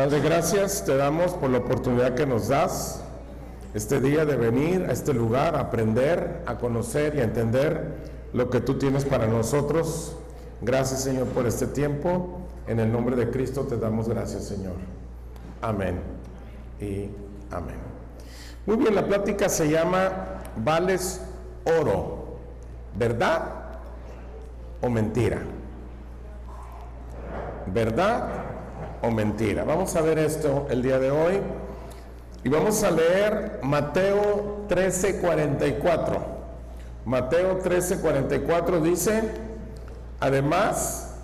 Padre, gracias te damos por la oportunidad que nos das este día de venir a este lugar, a aprender, a conocer y a entender lo que tú tienes para nosotros. Gracias, Señor, por este tiempo. En el nombre de Cristo te damos gracias, Señor. Amén y amén. Muy bien, la plática se llama ¿Vales oro? ¿Verdad o mentira? ¿Verdad o mentira? Vamos a ver esto el día de hoy y vamos a leer Mateo 13:44. Mateo 13:44 dice: además,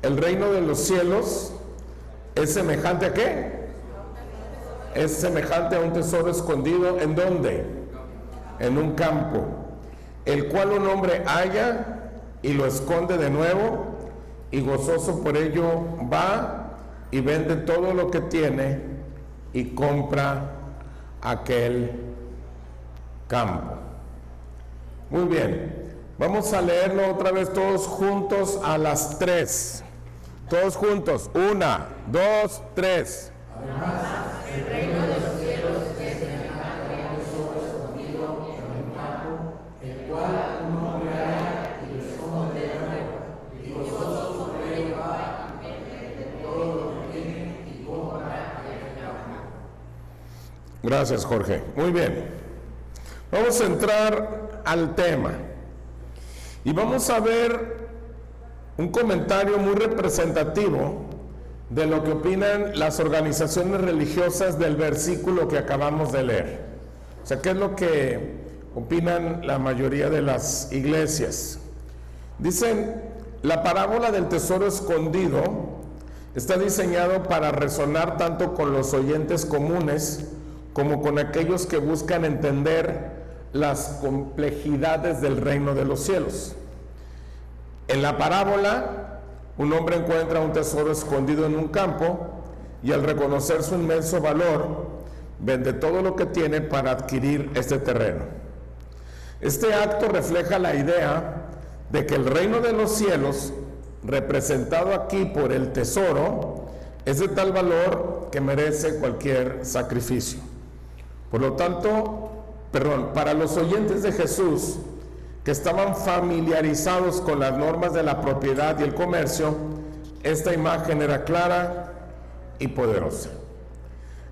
el reino de los cielos es semejante ¿a qué? Es semejante a un tesoro escondido, ¿en dónde? En un campo, el cual un hombre halla y lo esconde de nuevo, y gozoso por ello va y vende todo lo que tiene y compra aquel campo. Muy bien, vamos a leerlo otra vez todos juntos a las 3. Todos juntos, 1, 2, 3. Además, el reino de los cielos es semejante a un tesoro escondido en un campo, el cual un hombre halla y lo esconde de nuevo, y gozoso por ello va y vende todo lo que tiene y compra aquel campo. Gracias, Jorge. Muy bien. Vamos a entrar al tema y vamos a ver un comentario muy representativo de lo que opinan las organizaciones religiosas del versículo que acabamos de leer. O sea, ¿qué es lo que opinan la mayoría de las iglesias? Dicen, la parábola del tesoro escondido está diseñado para resonar tanto con los oyentes comunes como con aquellos que buscan entender las complejidades del reino de los cielos. En la parábola, un hombre encuentra un tesoro escondido en un campo y al reconocer su inmenso valor, vende todo lo que tiene para adquirir este terreno. Este acto refleja la idea de que el reino de los cielos, representado aquí por el tesoro, es de tal valor que merece cualquier sacrificio. Por lo tanto, para los oyentes de Jesús, que estaban familiarizados con las normas de la propiedad y el comercio, esta imagen era clara y poderosa.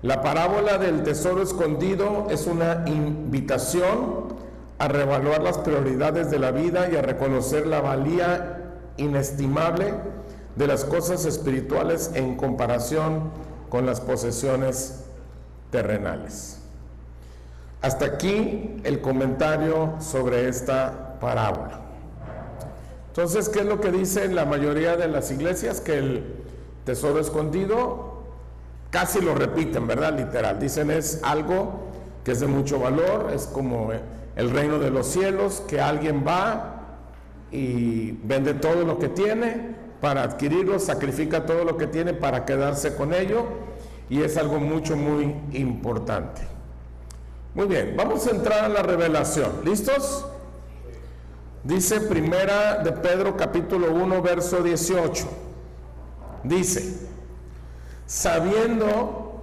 La parábola del tesoro escondido es una invitación a reevaluar las prioridades de la vida y a reconocer la valía inestimable de las cosas espirituales en comparación con las posesiones terrenales. Hasta aquí el comentario sobre esta parábola. Entonces, ¿qué es lo que dicen la mayoría de las iglesias? Que el tesoro escondido, casi lo repiten, ¿verdad? Literal. Dicen es algo que es de mucho valor, es como el reino de los cielos, que alguien va y vende todo lo que tiene para adquirirlo, sacrifica todo lo que tiene para quedarse con ello, y es algo muy importante. Muy bien, vamos a entrar a la revelación. ¿Listos? Dice Primera de Pedro capítulo 1 verso 18. Dice: sabiendo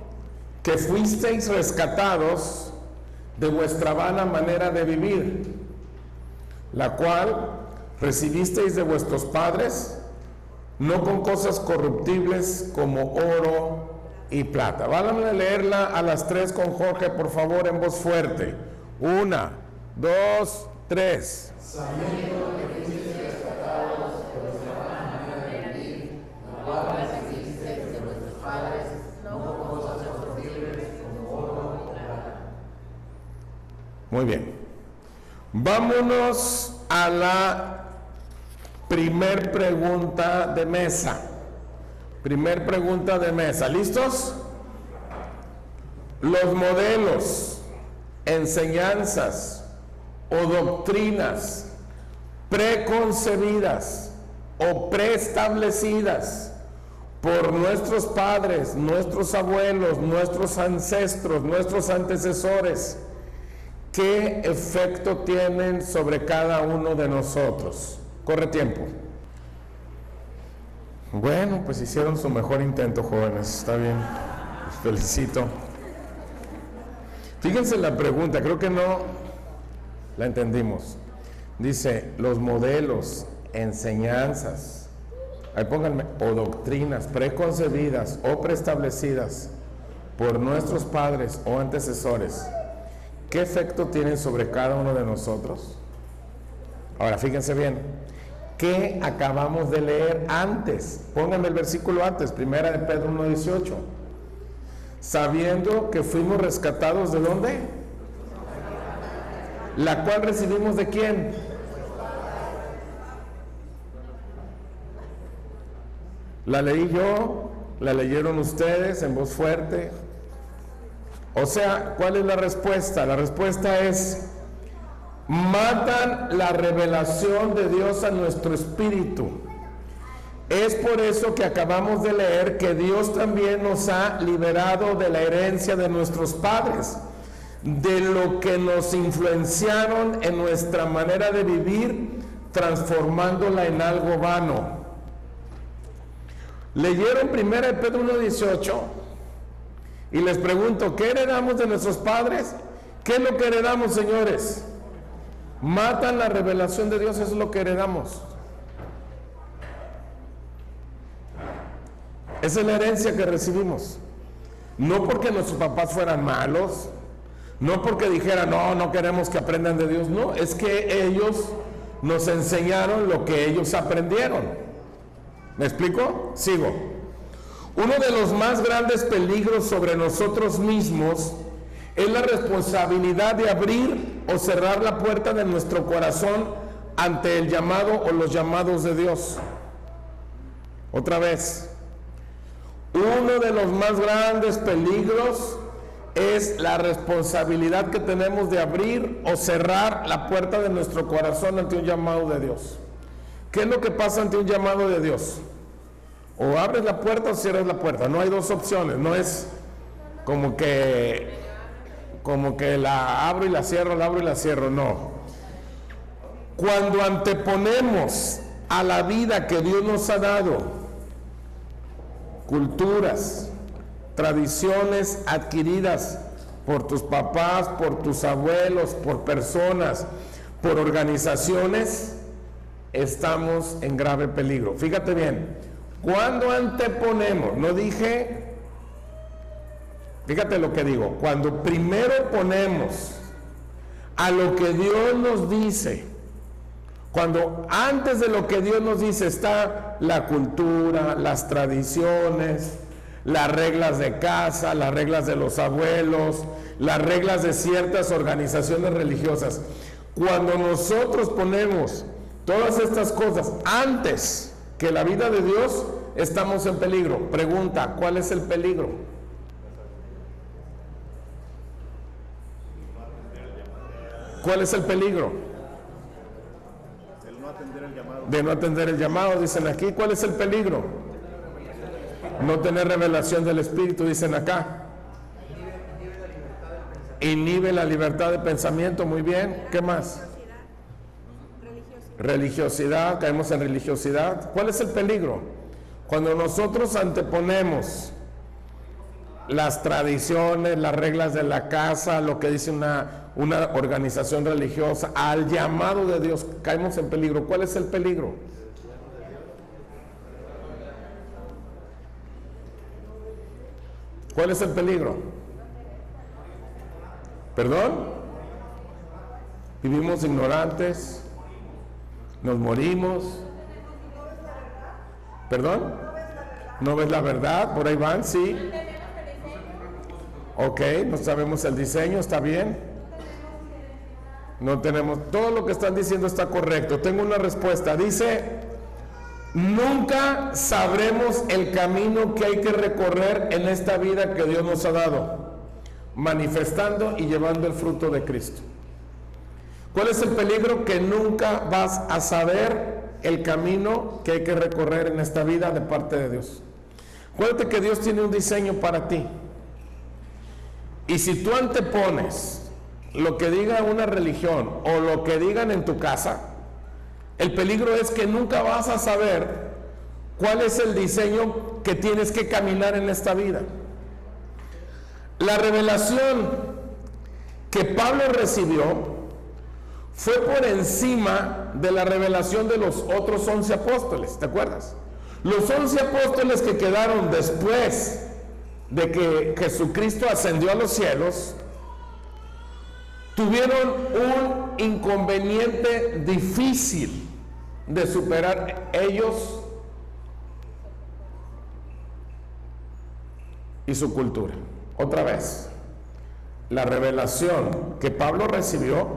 que fuisteis rescatados de vuestra vana manera de vivir, la cual recibisteis de vuestros padres, no con cosas corruptibles como oro y plata. Váyanme a leerla a las 3 con Jorge, por favor, en voz fuerte. 1, 2, 3. Sabiendo que fuisteis rescatados de vuestra vana manera de vivir, la cual recibisteis de vuestros padres, no con cosas corruptibles como oro y plata. Muy bien. Vámonos a la primer pregunta de mesa. Primer pregunta de mesa. ¿Listos? Los modelos, enseñanzas o doctrinas preconcebidas o preestablecidas por nuestros padres, nuestros abuelos, nuestros ancestros, nuestros antecesores, ¿qué efecto tienen sobre cada uno de nosotros? Corre tiempo. Bueno, pues hicieron su mejor intento, jóvenes, está bien. Los felicito. Fíjense la pregunta, creo que no la entendimos. Dice, los modelos, enseñanzas, ahí pónganme, o doctrinas preconcebidas o preestablecidas por nuestros padres o antecesores, ¿qué efecto tienen sobre cada uno de nosotros? Ahora, fíjense bien, ¿qué acabamos de leer antes? Pónganme el versículo antes, 1 de Pedro 1:18. Sabiendo que fuimos rescatados ¿de dónde? La cual recibimos ¿de quién? La leí yo, la leyeron ustedes en voz fuerte. O sea, ¿cuál es la respuesta? La respuesta es: matan la revelación de Dios a nuestro espíritu. Es por eso que acabamos de leer que Dios también nos ha liberado de la herencia de nuestros padres, de lo que nos influenciaron en nuestra manera de vivir, transformándola en algo vano. Leyeron 1 de Pedro 1:18 y les pregunto, ¿qué heredamos de nuestros padres? ¿Qué es lo que heredamos, señores? Matan la revelación de Dios, eso es lo que heredamos. Esa es la herencia que recibimos. No porque nuestros papás fueran malos, no porque dijeran, no queremos que aprendan de Dios. No, es que ellos nos enseñaron lo que ellos aprendieron. ¿Me explico? Sigo. Uno de los más grandes peligros sobre nosotros mismos es la responsabilidad de abrir o cerrar la puerta de nuestro corazón ante el llamado o los llamados de Dios. Otra vez. Uno de los más grandes peligros es la responsabilidad que tenemos de abrir o cerrar la puerta de nuestro corazón ante un llamado de Dios. ¿Qué es lo que pasa ante un llamado de Dios? O abres la puerta o cierras la puerta. No hay dos opciones. No es como que la abro y la cierro, la abro y la cierro. No. Cuando anteponemos a la vida que Dios nos ha dado culturas, tradiciones adquiridas por tus papás, por tus abuelos, por personas, por organizaciones, estamos en grave peligro. Fíjate bien, cuando anteponemos, no dije, fíjate lo que digo, cuando primero ponemos a lo que Dios nos dice, cuando antes de lo que Dios nos dice está la cultura, las tradiciones, las reglas de casa, las reglas de los abuelos, las reglas de ciertas organizaciones religiosas. Cuando nosotros ponemos todas estas cosas antes que la vida de Dios, estamos en peligro. Pregunta, ¿cuál es el peligro? ¿Cuál es el peligro? De no atender el llamado, dicen aquí. ¿Cuál es el peligro? No tener revelación del Espíritu, dicen acá. Inhibe la libertad de pensamiento, muy bien. ¿Qué más? Religiosidad, caemos en religiosidad. ¿Cuál es el peligro? Cuando nosotros anteponemos las tradiciones, las reglas de la casa, lo que dice una organización religiosa, al llamado de Dios, caemos en peligro. ¿Cuál es el peligro? ¿Cuál es el peligro? ¿Perdón? Vivimos ignorantes, nos morimos. ¿Perdón? ¿No ves la verdad? Por ahí van, sí. Ok, no sabemos el diseño, está bien. No tenemos, todo lo que están diciendo está correcto. Tengo una respuesta, dice: nunca sabremos el camino que hay que recorrer en esta vida que Dios nos ha dado, manifestando y llevando el fruto de Cristo. ¿Cuál es el peligro? Que nunca vas a saber el camino que hay que recorrer en esta vida de parte de Dios. Acuérdate que Dios tiene un diseño para ti. Y si tú antepones lo que diga una religión o lo que digan en tu casa, el peligro es que nunca vas a saber cuál es el diseño que tienes que caminar en esta vida. La revelación que Pablo recibió fue por encima de la revelación de los otros 11 apóstoles, ¿te acuerdas? Los 11 apóstoles que quedaron después de que Jesucristo ascendió a los cielos, tuvieron un inconveniente difícil de superar ellos y su cultura. Otra vez, la revelación que Pablo recibió,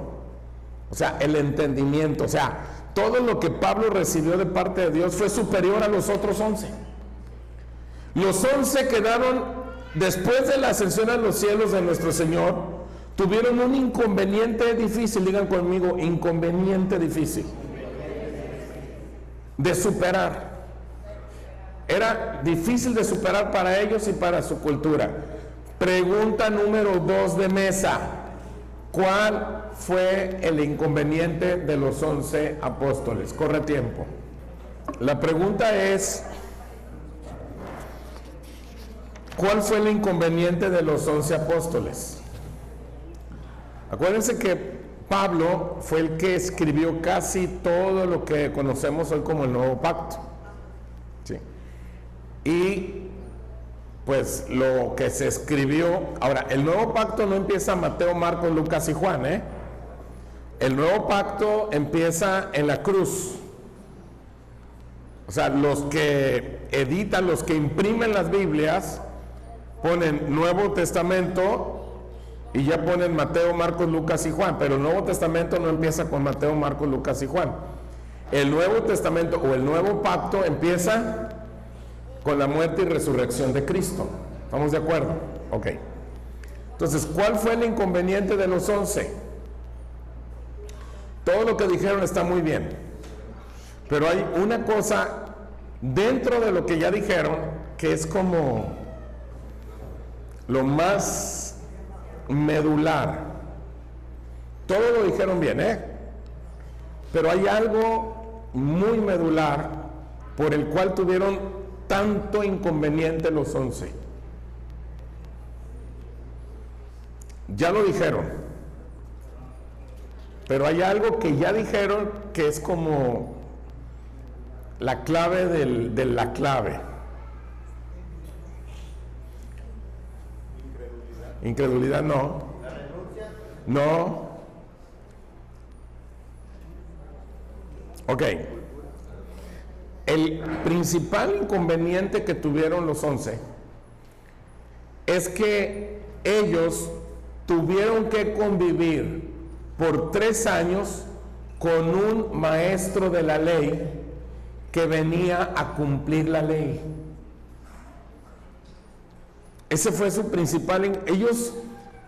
o sea, el entendimiento, o sea, todo lo que Pablo recibió de parte de Dios fue superior a los otros 11. Los 11 quedaron, después de la ascensión a los cielos de nuestro Señor, tuvieron un inconveniente difícil, digan conmigo, inconveniente difícil, de superar. Era difícil de superar para ellos y para su cultura. Pregunta número 2 de mesa: ¿cuál fue el inconveniente de los 11 apóstoles? Corre tiempo. La pregunta es: ¿cuál fue el inconveniente de los 11 apóstoles? Acuérdense que Pablo fue el que escribió casi todo lo que conocemos hoy como el Nuevo Pacto. ¿Sí? Y pues lo que se escribió, ahora, el Nuevo Pacto no empieza Mateo, Marcos, Lucas y Juan, ¿eh? El Nuevo Pacto empieza en la cruz. O sea, los que editan, los que imprimen las Biblias, ponen Nuevo Testamento y ya ponen Mateo, Marcos, Lucas y Juan, pero el Nuevo Testamento no empieza con Mateo, Marcos, Lucas y Juan. El Nuevo Testamento o el Nuevo Pacto empieza con la muerte y resurrección de Cristo. ¿Estamos de acuerdo? Ok. Entonces, ¿cuál fue el inconveniente de los 11? Todo lo que dijeron está muy bien, pero hay una cosa dentro de lo que ya dijeron que es como lo más medular. Todo lo dijeron bien, pero hay algo muy medular por el cual tuvieron tanto inconveniente los 11. Ya lo dijeron, pero hay algo que ya dijeron que es como la clave de la clave. Incredulidad no. No. Ok. El principal inconveniente que tuvieron los 11 es que ellos tuvieron que convivir por 3 años con un maestro de la ley que venía a cumplir la ley. Ese fue su principal. Ellos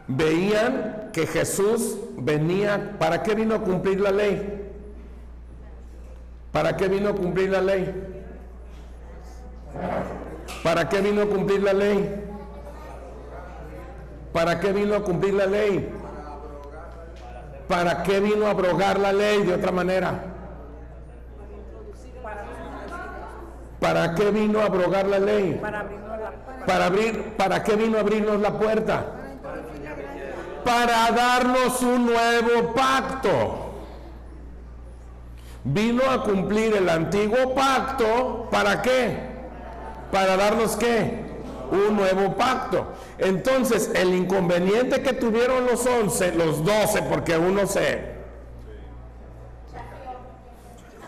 veían que Jesús venía. ¿Para qué vino a cumplir la ley? ¿Para qué vino a cumplir la ley? ¿Para qué vino a cumplir la ley? ¿Para qué vino a cumplir la ley? ¿Para qué vino a abrogar la ley de otra manera? ¿Para qué vino a abrogar la ley? ¿Para qué vino a abrirnos la puerta? Para darnos un nuevo pacto. Vino a cumplir el antiguo pacto. ¿Para qué? Para darnos ¿qué? Un nuevo pacto. Entonces, el inconveniente que tuvieron los 11, los 12, porque uno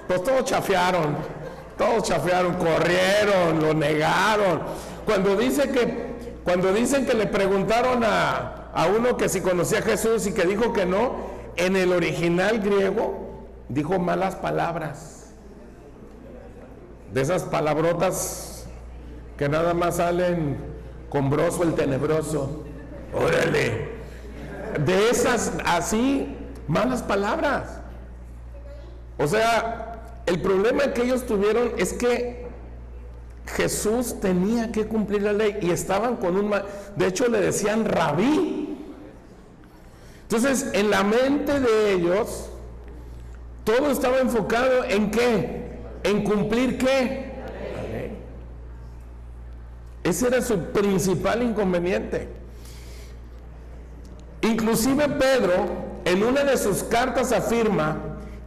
pues todos chafearon, corrieron, lo negaron. Cuando dicen que le preguntaron a uno que si conocía a Jesús y que dijo que no, en el original griego dijo malas palabras, de esas palabrotas que nada más salen con broso el tenebroso, órale, de esas así, malas palabras. O sea, el problema que ellos tuvieron es que Jesús tenía que cumplir la ley y estaban con de hecho le decían rabí. Entonces, en la mente de ellos todo estaba enfocado en ¿qué? En cumplir ¿qué? La ley. Ese era su principal inconveniente. Inclusive Pedro, en una de sus cartas, afirma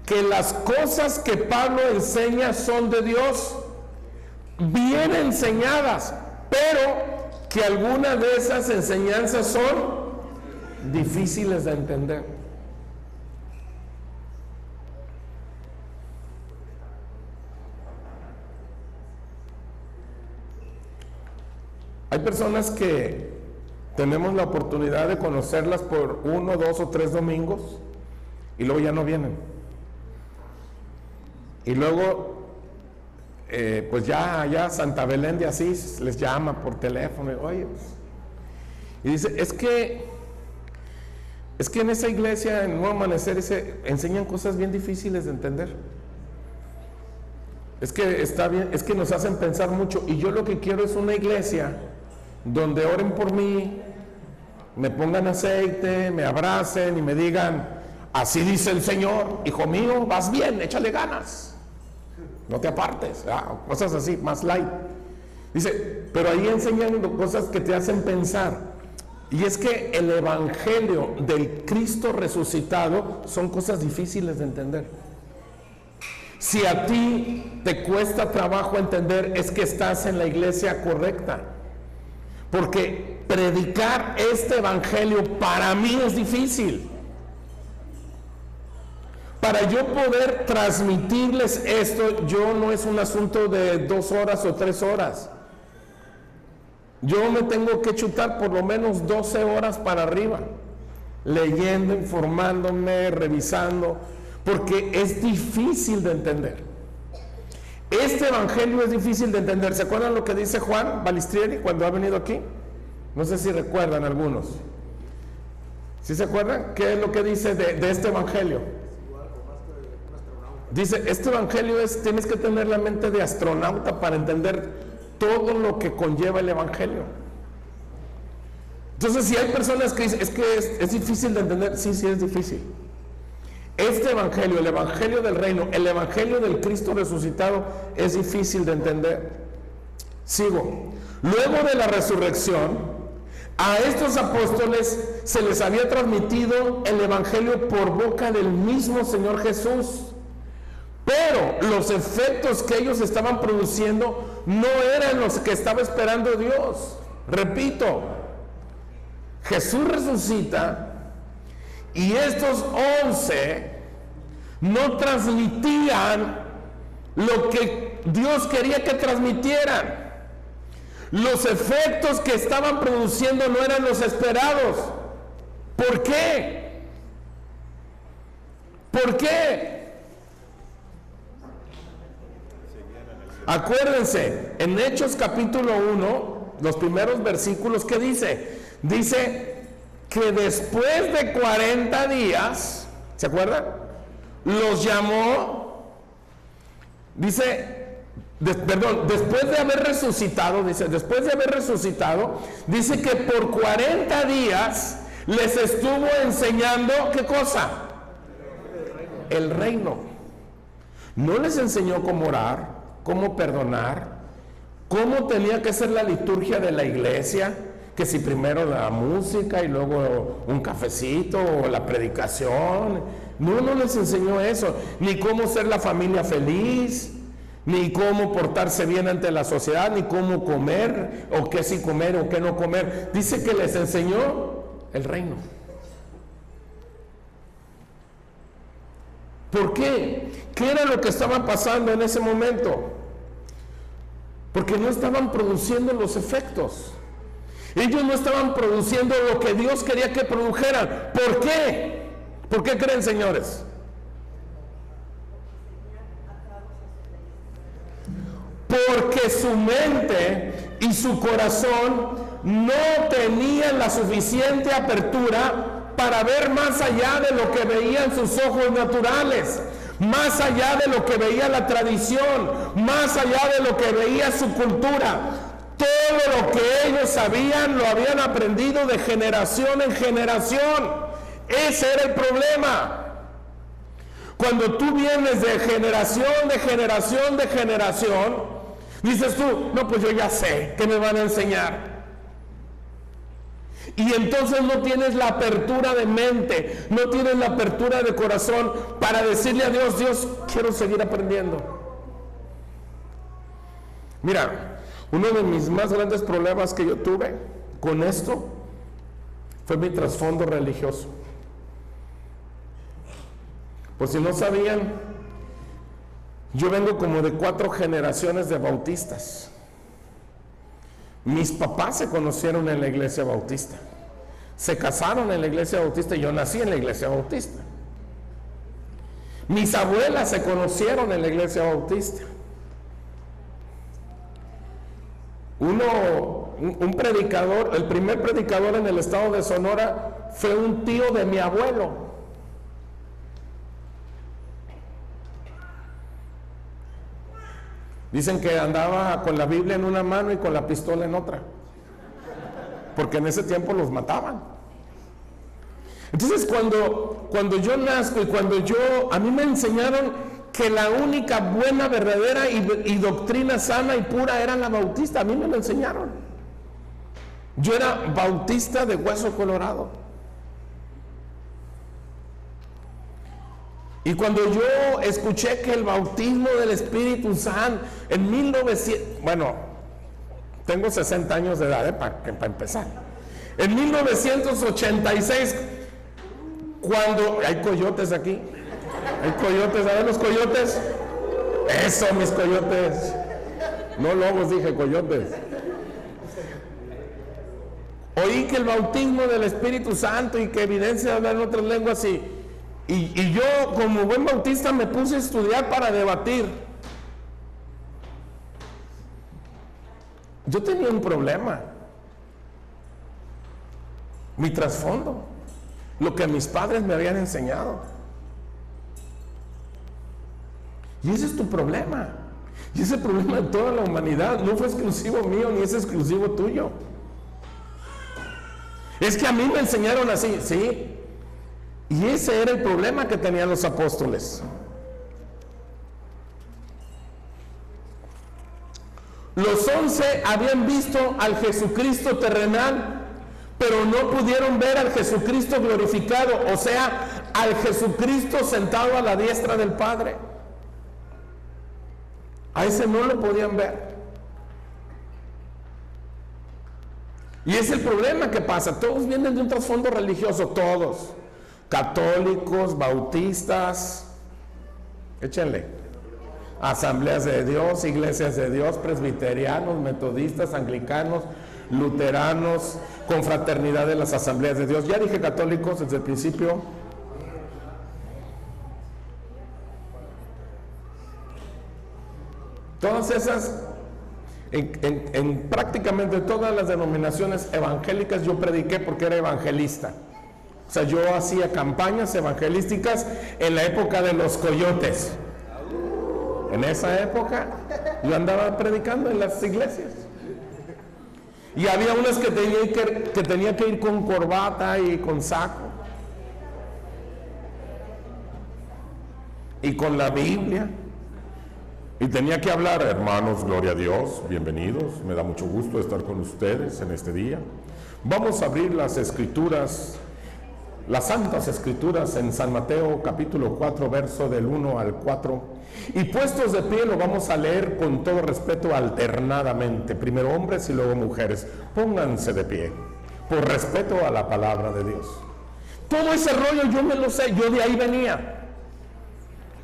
que las cosas que Pablo enseña son de Dios, bien enseñadas, pero que algunas de esas enseñanzas son difíciles de entender. Hay personas que tenemos la oportunidad de conocerlas por 1, 2 o 3 domingos y luego ya no vienen. Y luego, pues ya Santa Belén de Asís les llama por teléfono y, oye, pues, y dice, es que en esa iglesia, en Nuevo Amanecer, enseñan cosas bien difíciles de entender. Es que está bien, es que nos hacen pensar mucho, y yo lo que quiero es una iglesia donde oren por mí, me pongan aceite, me abracen y me digan, así dice el Señor, hijo mío, vas bien, échale ganas, no te apartes, cosas así, más light. Dice, pero ahí enseñan cosas que te hacen pensar, y es que el evangelio del Cristo resucitado son cosas difíciles de entender. Si a ti te cuesta trabajo entender, es que estás en la iglesia correcta. Porque predicar este evangelio para mí es difícil. Para yo poder transmitirles esto, yo no es un asunto de 2 horas o 3 horas. Yo me tengo que chutar por lo menos 12 horas para arriba, leyendo, informándome, revisando, porque es difícil de entender. Este evangelio es difícil de entender. ¿Se acuerdan lo que dice Juan Balistrieri cuando ha venido aquí? No sé si recuerdan algunos. ¿Sí se acuerdan? ¿Qué es lo que dice de este evangelio? Dice, este evangelio tienes que tener la mente de astronauta para entender todo lo que conlleva el evangelio. Entonces, si hay personas que dicen, es difícil de entender, sí es difícil. Este evangelio, el evangelio del reino, el evangelio del Cristo resucitado, es difícil de entender. Sigo. Luego de la resurrección, a estos apóstoles se les había transmitido el evangelio por boca del mismo Señor Jesús, pero los efectos que ellos estaban produciendo no eran los que estaba esperando Dios. Repito, Jesús resucita y estos 11 no transmitían lo que Dios quería que transmitieran. Los efectos que estaban produciendo no eran los esperados. ¿Por qué? ¿Por qué? Acuérdense, en Hechos capítulo 1, los primeros versículos, ¿qué dice? Dice que después de 40 días, ¿se acuerdan? Los llamó, dice, después de haber resucitado, dice que por 40 días les estuvo enseñando, ¿qué cosa? El reino. No les enseñó cómo orar, cómo perdonar, cómo tenía que ser la liturgia de la iglesia, que si primero la música y luego un cafecito o la predicación. No les enseñó eso, ni cómo ser la familia feliz, ni cómo portarse bien ante la sociedad, ni cómo comer, o qué sí comer o qué no comer. Dice que les enseñó el reino. ¿Por qué? ¿Qué era lo que estaba pasando en ese momento? Porque no estaban produciendo los efectos. Ellos no estaban produciendo lo que Dios quería que produjeran. ¿Por qué? ¿Por qué creen, señores? Porque su mente y su corazón no tenían la suficiente apertura para ver más allá de lo que veían sus ojos naturales, más allá de lo que veía la tradición, más allá de lo que veía su cultura. Todo lo que ellos sabían lo habían aprendido de generación en generación. Ese era el problema. Cuando tú vienes de generación, dices tú, no, pues yo ya sé, ¿qué me van a enseñar? Y entonces no tienes la apertura de mente, no tienes la apertura de corazón para decirle a Dios: Dios, quiero seguir aprendiendo. Mira, uno de mis más grandes problemas que yo tuve con esto fue mi trasfondo religioso. Por si no sabían, yo vengo como de 4 generaciones de bautistas. Mis papás se conocieron en la iglesia bautista, se casaron en la iglesia bautista y yo nací en la iglesia bautista. Mis abuelas se conocieron en la iglesia bautista. Un predicador, el primer predicador en el estado de Sonora fue un tío de mi abuelo. Dicen que andaba con la Biblia en una mano y con la pistola en otra, porque en ese tiempo los mataban. Entonces cuando yo nazco y a mí me enseñaron que la única buena, verdadera y doctrina sana y pura era la bautista. A mí me lo enseñaron. Yo era bautista de hueso colorado. Y cuando yo escuché que el bautismo del Espíritu Santo en 1900, bueno, tengo 60 años de edad, para empezar. En 1986, cuando hay coyotes aquí, hay coyotes, ¿saben los coyotes? Eso, mis coyotes. No lobos, dije coyotes. Oí que el bautismo del Espíritu Santo y que evidencia de hablar en otras lenguas y yo, como buen bautista, me puse a estudiar para debatir. Yo tenía un problema. Mi trasfondo, lo que mis padres me habían enseñado. Y ese es tu problema. Y ese es el problema de toda la humanidad. No fue exclusivo mío ni es exclusivo tuyo. Es que a mí me enseñaron así, sí. Y ese era el problema que tenían los apóstoles. Los 11 habían visto al Jesucristo terrenal, pero no pudieron ver al Jesucristo glorificado, o sea, al Jesucristo sentado a la diestra del Padre. A ese no lo podían ver. Y es el problema que pasa. Todos vienen de un trasfondo religioso, todos. Católicos, bautistas, échenle, asambleas de Dios, iglesias de Dios, presbiterianos, metodistas, anglicanos, luteranos, confraternidad de las asambleas de Dios. Ya dije católicos desde el principio. Todas esas, en prácticamente todas las denominaciones evangélicas yo prediqué porque era evangelista. O sea, yo hacía campañas evangelísticas en la época de los coyotes. En esa época yo andaba predicando en las iglesias. Y había unas que tenía que ir con corbata y con saco. Y con la Biblia. Y tenía que hablar: hermanos, gloria a Dios, bienvenidos. Me da mucho gusto estar con ustedes en este día. Vamos a abrir las escrituras, las santas escrituras, en San Mateo capítulo 4, verso del 1 al 4. Y puestos de pie lo vamos a leer con todo respeto alternadamente. Primero hombres y luego mujeres. Pónganse de pie, por respeto a la palabra de Dios. Todo ese rollo yo me lo sé, yo de ahí venía.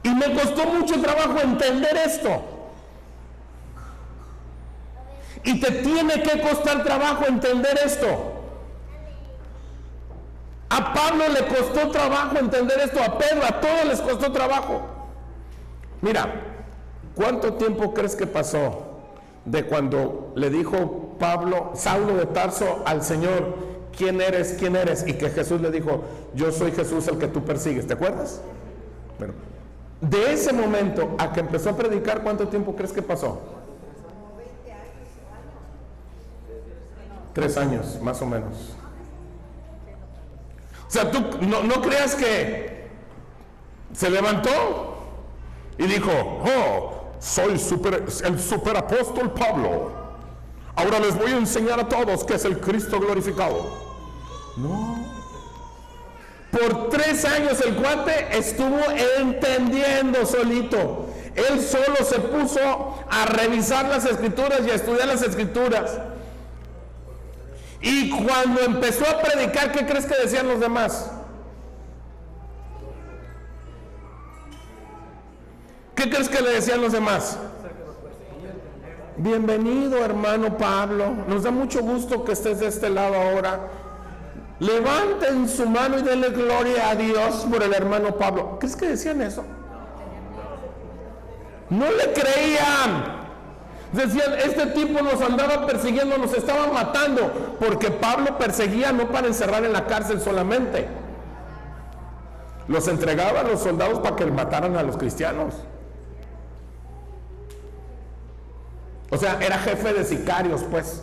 Y me costó mucho trabajo entender esto. Y te tiene que costar trabajo entender esto. A Pablo le costó trabajo entender esto, a Pedro, a todos les costó trabajo. Mira, ¿cuánto tiempo crees que pasó de cuando le dijo Saulo de Tarso al Señor: ¿quién eres? ¿Quién eres? Y que Jesús le dijo: yo soy Jesús el que tú persigues. ¿Te acuerdas? Bueno, de ese momento a que empezó a predicar, ¿cuánto tiempo crees que pasó? 3 años, más o menos. O sea, tú no creas que se levantó y dijo: oh, soy el superapóstol Pablo. Ahora les voy a enseñar a todos qué es el Cristo glorificado. No. Por 3 años el cuate estuvo entendiendo solito. Él solo se puso a revisar las escrituras y a estudiar las escrituras. Y cuando empezó a predicar, ¿qué crees que decían los demás? ¿Qué crees que le decían los demás? Bienvenido, hermano Pablo. Nos da mucho gusto que estés de este lado ahora. Levanten su mano y denle gloria a Dios por el hermano Pablo. ¿Crees que decían eso? No le creían. Decían, este tipo nos andaba persiguiendo, nos estaba matando, porque Pablo perseguía no para encerrar en la cárcel solamente. Los entregaba a los soldados para que mataran a los cristianos. O sea, era jefe de sicarios, pues.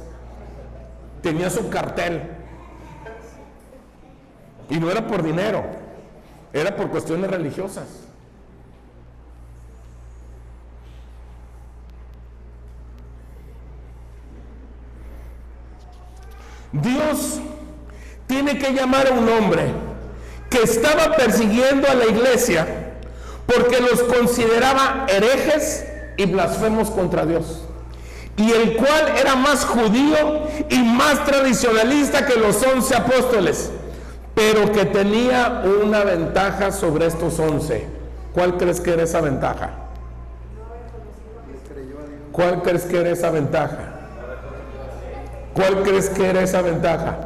Tenía su cartel. Y no era por dinero, era por cuestiones religiosas. Dios tiene que llamar a un hombre que estaba persiguiendo a la iglesia porque los consideraba herejes y blasfemos contra Dios, y el cual era más judío y más tradicionalista que los 11 apóstoles, pero que tenía una ventaja sobre estos 11. ¿Cuál crees que era esa ventaja? ¿Cuál crees que era esa ventaja? ¿Cuál crees que era esa ventaja?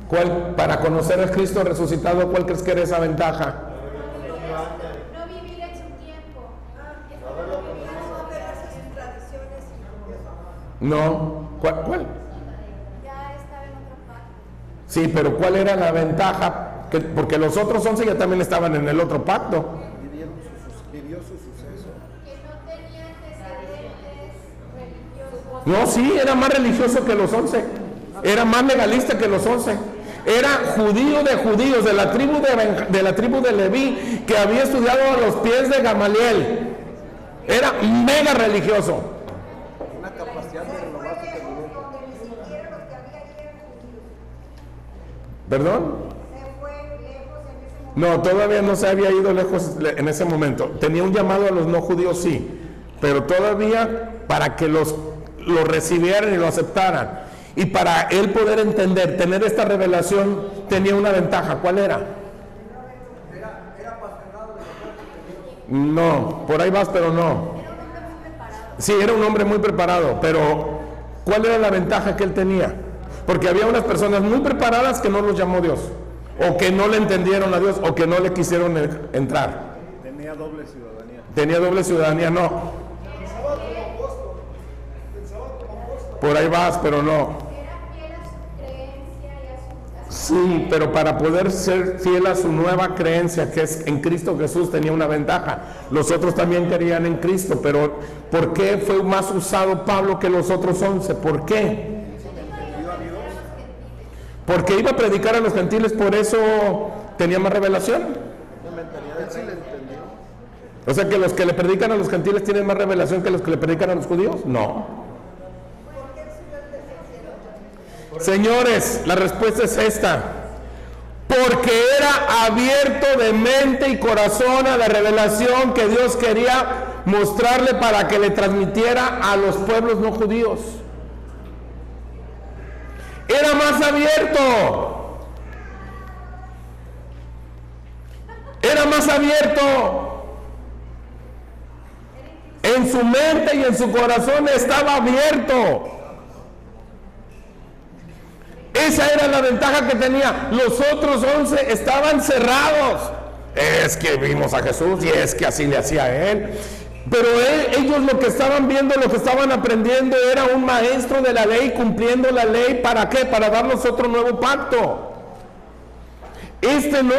¿Cuál, para conocer al Cristo resucitado, cuál crees que era esa ventaja? No vivir en su tiempo. No. ¿Cuál? Ya estaba en otro pacto. Sí, pero ¿cuál era la ventaja? Porque los otros 11 ya también estaban en el otro pacto. Vivió su suceso. Que no tenía antecedentes religiosos. No, sí, era más religioso que los 11. Era más legalista que los 11. Era judío de judíos, de la tribu de Leví, que había estudiado a los pies de Gamaliel. Era mega religioso. Una capacidad de renovar su entendimiento. ¿Perdón? No, todavía no se había ido lejos en ese momento. Tenía un llamado a los no judíos, sí, pero todavía para que lo recibieran y lo aceptaran. Y para él poder entender, tener esta revelación, tenía una ventaja. ¿Cuál era? No, por ahí vas, pero no. Sí, era un hombre muy preparado, pero ¿cuál era la ventaja que él tenía? Porque había unas personas muy preparadas que no los llamó Dios, o que no le entendieron a Dios, o que no le quisieron entrar. Tenía doble ciudadanía. Tenía doble ciudadanía, no. Por ahí vas, pero no. Sí, pero para poder ser fiel a su nueva creencia, que es en Cristo Jesús, tenía una ventaja. Los otros también creían en Cristo, pero ¿por qué fue más usado Pablo que los otros 11? ¿Por qué? Porque iba a predicar a los gentiles, por eso tenía más revelación. Él sí le entendió. O sea, que los que le predican a los gentiles tienen más revelación que los que le predican a los judíos. No. Señores, la respuesta es esta: porque era abierto de mente y corazón a la revelación que Dios quería mostrarle para que le transmitiera a los pueblos no judíos. Era más abierto. Era más abierto. En su mente y en su corazón estaba abierto. Esa era la ventaja que tenía. Los otros 11 estaban cerrados. Es que vimos a Jesús y es que así le hacía a él. Pero ellos lo que estaban viendo, lo que estaban aprendiendo era un maestro de la ley cumpliendo la ley. ¿Para qué? Para darnos otro nuevo pacto. Este no,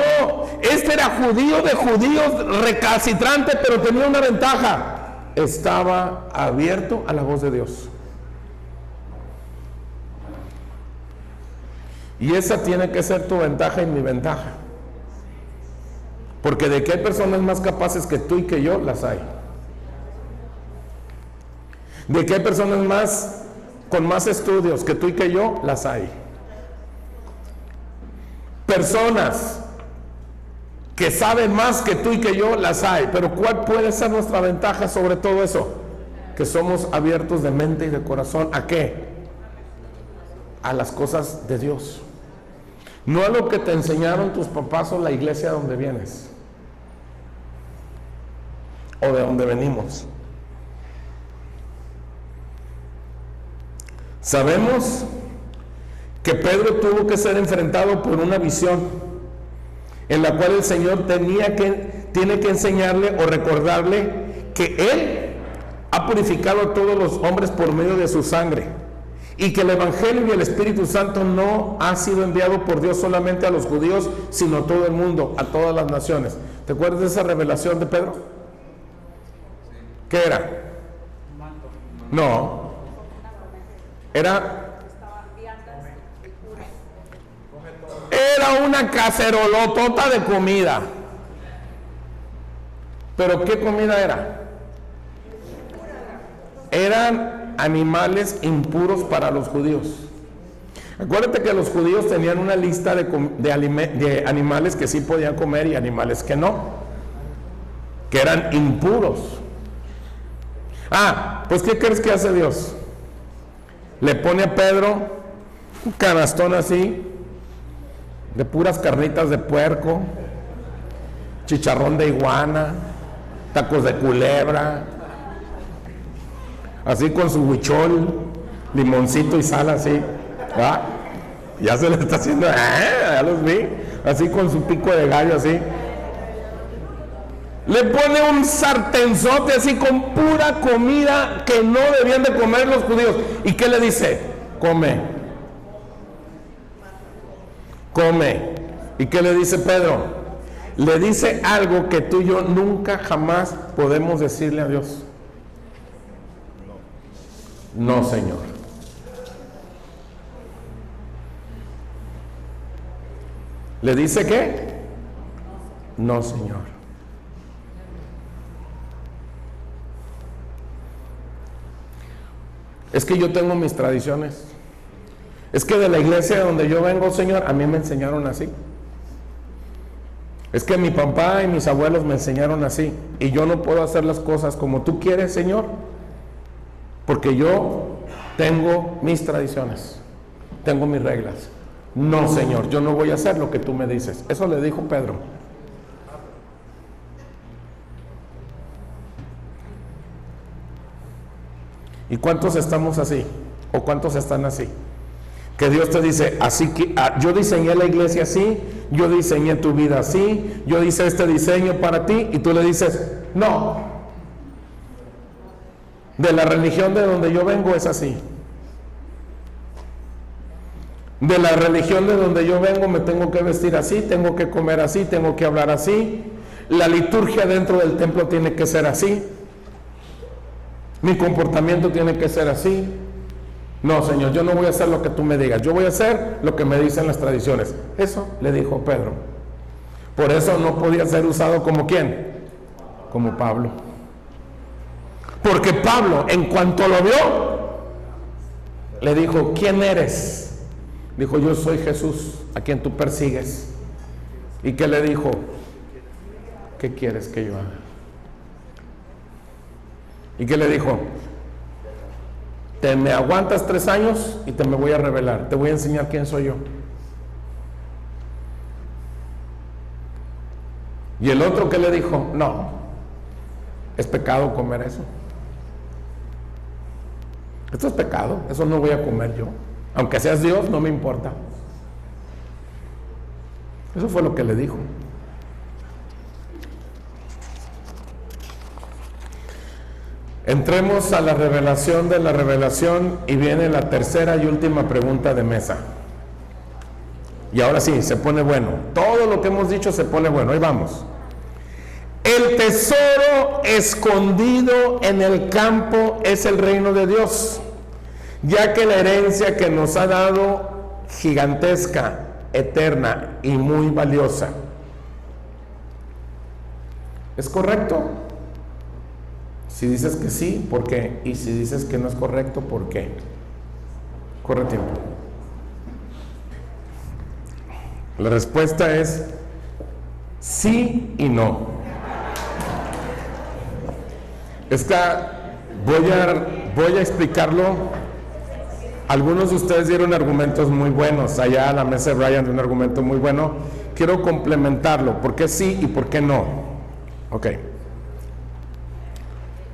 este era judío de judíos, recalcitrante, pero tenía una ventaja: estaba abierto a la voz de Dios. Y esa tiene que ser tu ventaja y mi ventaja. Porque de que hay personas más capaces que tú y que yo, las hay. De que hay personas más con más estudios que tú y que yo, las hay. Personas que saben más que tú y que yo, las hay. Pero ¿cuál puede ser nuestra ventaja sobre todo eso? Que somos abiertos de mente y de corazón. ¿A qué? A las cosas de Dios. No a lo que te enseñaron tus papás o la iglesia donde vienes. O de donde venimos. Sabemos que Pedro tuvo que ser enfrentado por una visión en la cual el Señor tiene que enseñarle o recordarle que Él ha purificado a todos los hombres por medio de su sangre y que el Evangelio y el Espíritu Santo no ha sido enviado por Dios solamente a los judíos, sino a todo el mundo, a todas las naciones. ¿Te acuerdas de esa revelación de Pedro? ¿Qué era? No. Era una cacerolotota de comida. ¿Pero qué comida era? Eran animales impuros para los judíos. Acuérdate que los judíos tenían una lista de animales que sí podían comer y animales que no, que eran impuros. Pues ¿qué crees que hace Dios? Le pone a Pedro un canastón así de puras carnitas de puerco, chicharrón de iguana, tacos de culebra, así con su huichol, limoncito y sal así. Ya se le está haciendo, ya los vi, así con su pico de gallo así. Le pone un sartenzote así con pura comida que no debían de comer los judíos. ¿Y qué le dice? Come. ¿Y qué le dice Pedro? Le dice algo que tú y yo nunca jamás podemos decirle a Dios. No, Señor. ¿Le dice qué? No, Señor. Es que yo tengo mis tradiciones. Es que de la iglesia donde yo vengo, Señor, a mí me enseñaron así. Es que mi papá y mis abuelos me enseñaron así. Y yo no puedo hacer las cosas como tú quieres, Señor, porque yo tengo mis tradiciones, tengo mis reglas. No, Señor, yo no voy a hacer lo que tú me dices. Eso le dijo Pedro. ¿Y cuántos estamos así? ¿O cuántos están así? Que Dios te dice, así que yo diseñé la iglesia así, yo diseñé tu vida así, yo hice este diseño para ti, y tú le dices, no. De la religión de donde yo vengo es así. De la religión de donde yo vengo me tengo que vestir así, tengo que comer así, tengo que hablar así. La liturgia dentro del templo tiene que ser así. Mi comportamiento tiene que ser así. No, Señor, yo no voy a hacer lo que tú me digas, yo voy a hacer lo que me dicen las tradiciones. Eso le dijo Pedro. Por eso no podía ser usado como ¿quién? Como Pablo. Porque Pablo, en cuanto lo vio, le dijo, ¿quién eres? Dijo, yo soy Jesús, a quien tú persigues. ¿Y qué le dijo? ¿Qué quieres que yo haga? ¿Y qué le dijo? Te me aguantas 3 años y te me voy a revelar, te voy a enseñar quién soy yo. Y el otro que le dijo, no, es pecado comer eso. Esto es pecado, eso no voy a comer yo. Aunque seas Dios, no me importa. Eso fue lo que le dijo. Entremos a la revelación de la revelación y viene la tercera y última pregunta de mesa. Y ahora sí, se pone bueno. Todo lo que hemos dicho se pone bueno. Ahí vamos. El tesoro escondido en el campo es el reino de Dios, ya que la herencia que nos ha dado, gigantesca, eterna y muy valiosa. ¿Es correcto? Si dices que sí, ¿por qué? Y si dices que no es correcto, ¿por qué? Corre tiempo. La respuesta es sí y no. Voy a explicarlo. Algunos de ustedes dieron argumentos muy buenos. Allá a la mesa de Brian dio un argumento muy bueno. Quiero complementarlo. ¿Por qué sí y por qué no? Ok.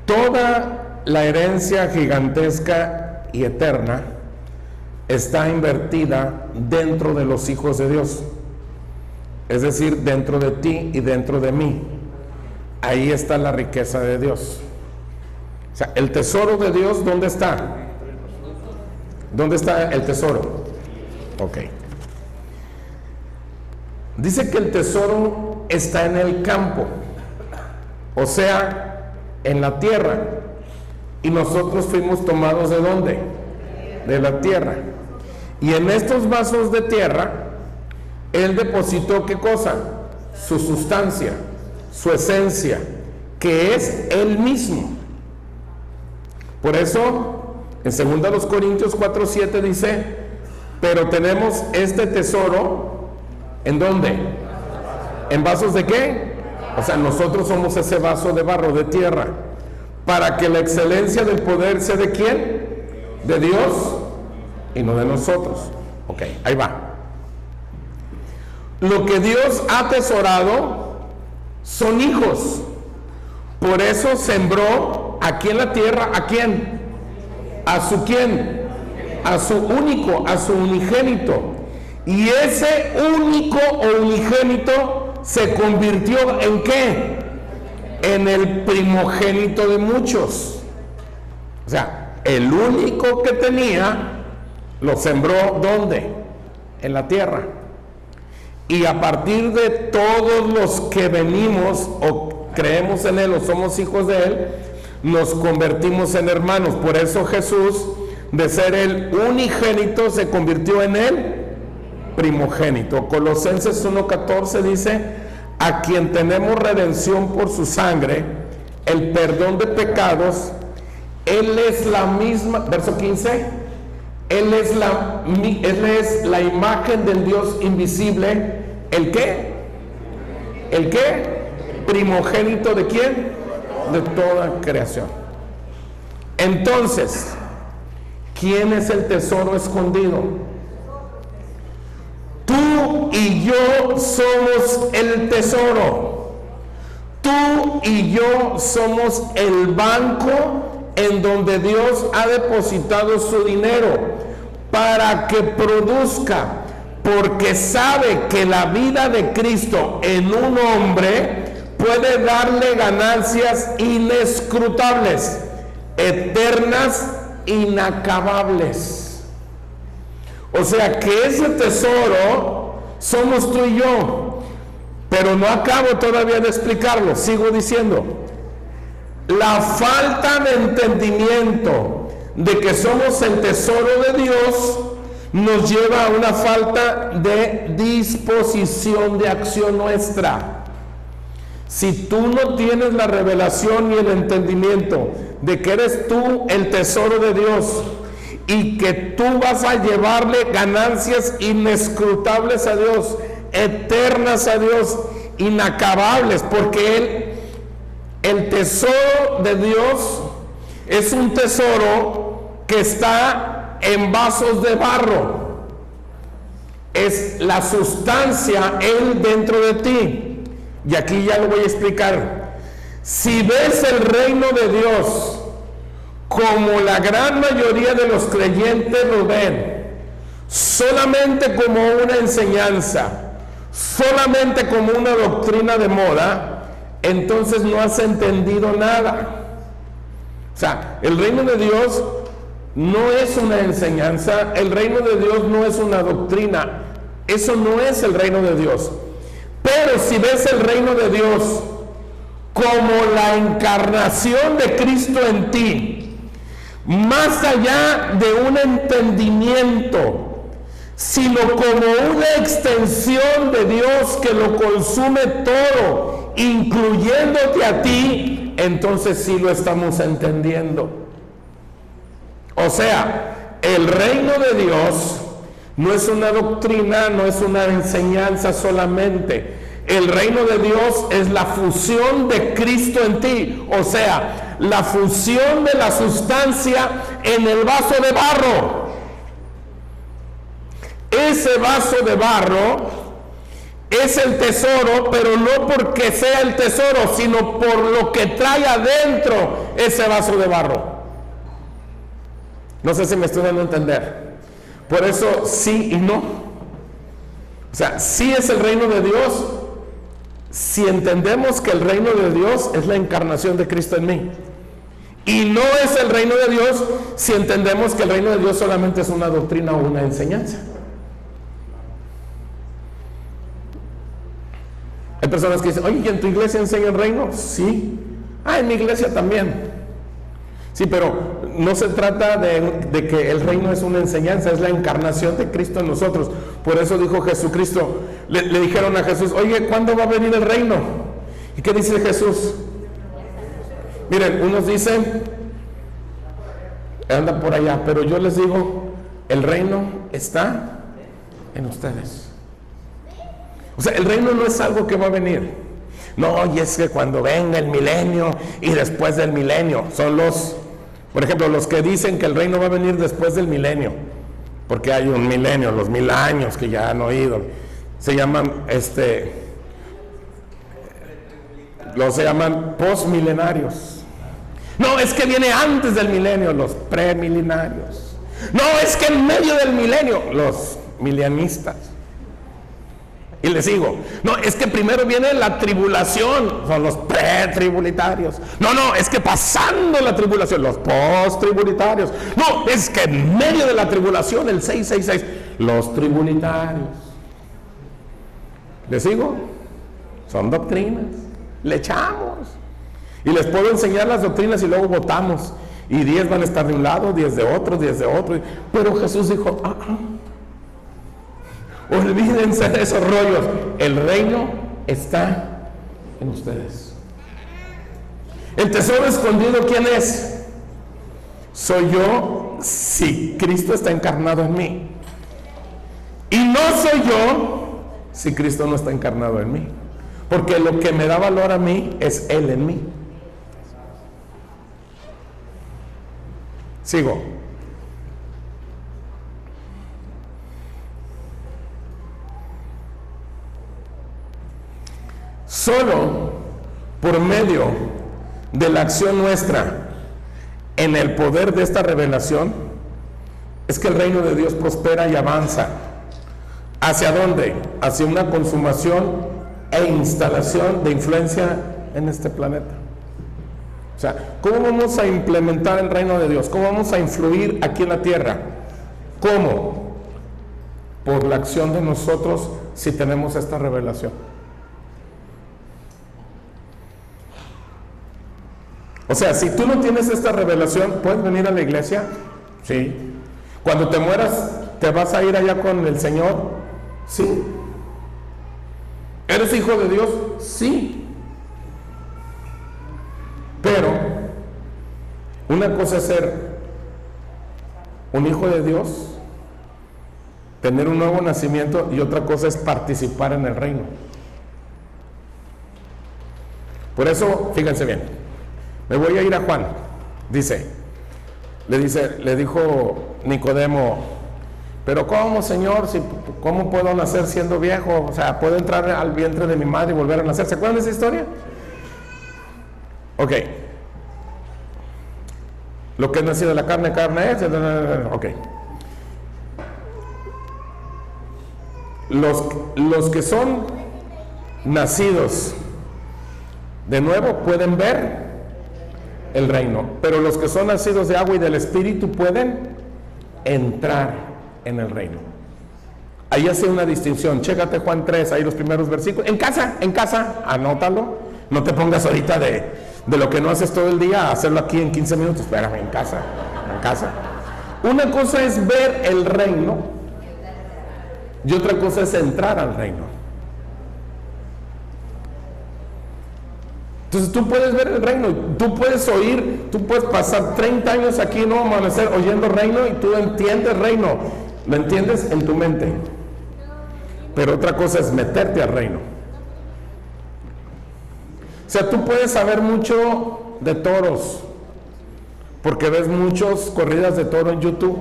Toda la herencia gigantesca y eterna está invertida dentro de los hijos de Dios. Es decir, dentro de ti y dentro de mí. Ahí está la riqueza de Dios. O sea, el tesoro de Dios, ¿dónde está? ¿Dónde está el tesoro? Ok. Dice que el tesoro está en el campo, o sea, en la tierra. Y nosotros fuimos tomados ¿de dónde? De la tierra. Y en estos vasos de tierra, Él depositó ¿qué cosa? Su sustancia, su esencia, que es Él mismo. Por eso, en 2 Corintios 4:7 dice, pero tenemos este tesoro, ¿en dónde? ¿En vasos de qué? O sea, nosotros somos ese vaso de barro, de tierra, para que la excelencia del poder sea ¿de quién? De Dios y no de nosotros. Ok, ahí va. Lo que Dios ha atesorado son hijos. Por eso sembró aquí en la tierra, ¿a quién? ¿A su quién? A su único, a su unigénito. Y ese único o unigénito se convirtió ¿en qué? En el primogénito de muchos. O sea, el único que tenía, lo sembró ¿dónde? En la tierra. Y a partir de todos los que venimos o creemos en Él o somos hijos de Él, nos convertimos en hermanos. Por eso Jesús, de ser el unigénito, se convirtió en el primogénito. Colosenses 1:14 dice, a quien tenemos redención por su sangre, el perdón de pecados. Él es la misma, verso 15, Él es la imagen del Dios invisible. ¿El qué? ¿El qué? Primogénito ¿de quién? De toda creación. Entonces, ¿quién es el tesoro escondido? Tú y yo somos el tesoro. Tú y yo somos el banco en donde Dios ha depositado su dinero para que produzca, porque sabe que la vida de Cristo en un hombre puede darle ganancias inescrutables, eternas, inacabables. O sea que ese tesoro somos tú y yo. Pero no acabo todavía de explicarlo, sigo diciendo. La falta de entendimiento de que somos el tesoro de Dios nos lleva a una falta de disposición de acción nuestra. Si tú no tienes la revelación y el entendimiento de que eres tú el tesoro de Dios y que tú vas a llevarle ganancias inescrutables a Dios, eternas a Dios, inacabables, porque el tesoro de Dios es un tesoro que está en vasos de barro. Es la sustancia, Él dentro de ti. Y aquí ya lo voy a explicar. Si ves el reino de Dios como la gran mayoría de los creyentes lo ven, solamente como una enseñanza, solamente como una doctrina de moda, entonces no has entendido nada. O sea, el reino de Dios no es una enseñanza, el reino de Dios no es una doctrina, eso no es el reino de Dios. Pero si ves el reino de Dios como la encarnación de Cristo en ti, más allá de un entendimiento, sino como una extensión de Dios que lo consume todo, incluyéndote a ti, entonces sí lo estamos entendiendo. O sea, el reino de Dios no es una doctrina, no es una enseñanza solamente. El reino de Dios es la fusión de Cristo en ti, o sea, la fusión de la sustancia en el vaso de barro. Ese vaso de barro es el tesoro, pero no porque sea el tesoro, sino por lo que trae adentro ese vaso de barro. No sé si me estoy dando a entender. Por eso sí y no. O sea, sí es el reino de Dios si entendemos que el reino de Dios es la encarnación de Cristo en mí. Y no es el reino de Dios si entendemos que el reino de Dios solamente es una doctrina o una enseñanza. Hay personas que dicen, oye, ¿y en tu iglesia enseña el reino? Sí. Ah, en mi iglesia también. Sí, pero no se trata de que el reino es una enseñanza, es la encarnación de Cristo en nosotros. Por eso dijo Jesucristo, le dijeron a Jesús, oye, ¿cuándo va a venir el reino? ¿Y qué dice Jesús? Miren, unos dicen, anda por allá, pero yo les digo, el reino está en ustedes. O sea, el reino no es algo que va a venir. No, y es que cuando venga el milenio y después del milenio, son por ejemplo, los que dicen que el reino va a venir después del milenio, porque hay un milenio, los 1000 años que ya han oído, se llaman se llaman postmilenarios. No, es que viene antes del milenio, los premilenarios. No, es que en medio del milenio, los milianistas. Y les digo, no, es que primero viene la tribulación, son los pretribulitarios. No, es que pasando la tribulación, los posttribulitarios. No, es que en medio de la tribulación, el 666, los tribulitarios. ¿Les digo? Son doctrinas, le echamos. Y les puedo enseñar las doctrinas y luego votamos. Y 10 van a estar de un lado, 10 de otro, 10 de otro. Pero Jesús dijo, olvídense de esos rollos. El reino está en ustedes. El tesoro escondido, ¿quién es? Soy yo si Cristo está encarnado en mí. Y no soy yo si Cristo no está encarnado en mí. Porque lo que me da valor a mí es Él en mí. Sigo. Solo por medio de la acción nuestra en el poder de esta revelación es que el reino de Dios prospera y avanza. ¿Hacia dónde? Hacia una consumación e instalación de influencia en este planeta. O sea, ¿cómo vamos a implementar el reino de Dios? ¿Cómo vamos a influir aquí en la tierra? ¿Cómo? Por la acción de nosotros si tenemos esta revelación. O sea, si tú no tienes esta revelación, ¿puedes venir a la iglesia? Sí. Cuando te mueras, ¿te vas a ir allá con el Señor? Sí. ¿Eres hijo de Dios? Sí. Pero una cosa es ser un hijo de Dios, tener un nuevo nacimiento, y otra cosa es participar en el reino. Por eso, fíjense bien, me voy a ir a Juan. Le dijo Nicodemo, pero ¿cómo, Señor? ¿Cómo puedo nacer siendo viejo? O sea, ¿puedo entrar al vientre de mi madre y volver a nacer? ¿Se acuerdan de esa historia? Ok. Lo que es nacido de la carne, carne es. Ok. Los que son nacidos de nuevo pueden ver el reino, pero los que son nacidos de agua y del Espíritu pueden entrar en el reino. Ahí hace una distinción. Chécate Juan 3, ahí los primeros versículos. En casa, anótalo. No te pongas ahorita de lo que no haces todo el día a hacerlo aquí en 15 minutos. Espérame, en casa. Una cosa es ver el reino y otra cosa es entrar al reino. Entonces tú puedes ver el reino, tú puedes oír, tú puedes pasar 30 años aquí, no amanecer oyendo reino y tú entiendes reino, lo entiendes en tu mente. Pero otra cosa es meterte al reino. O sea, tú puedes saber mucho de toros, porque ves muchas corridas de toro en YouTube.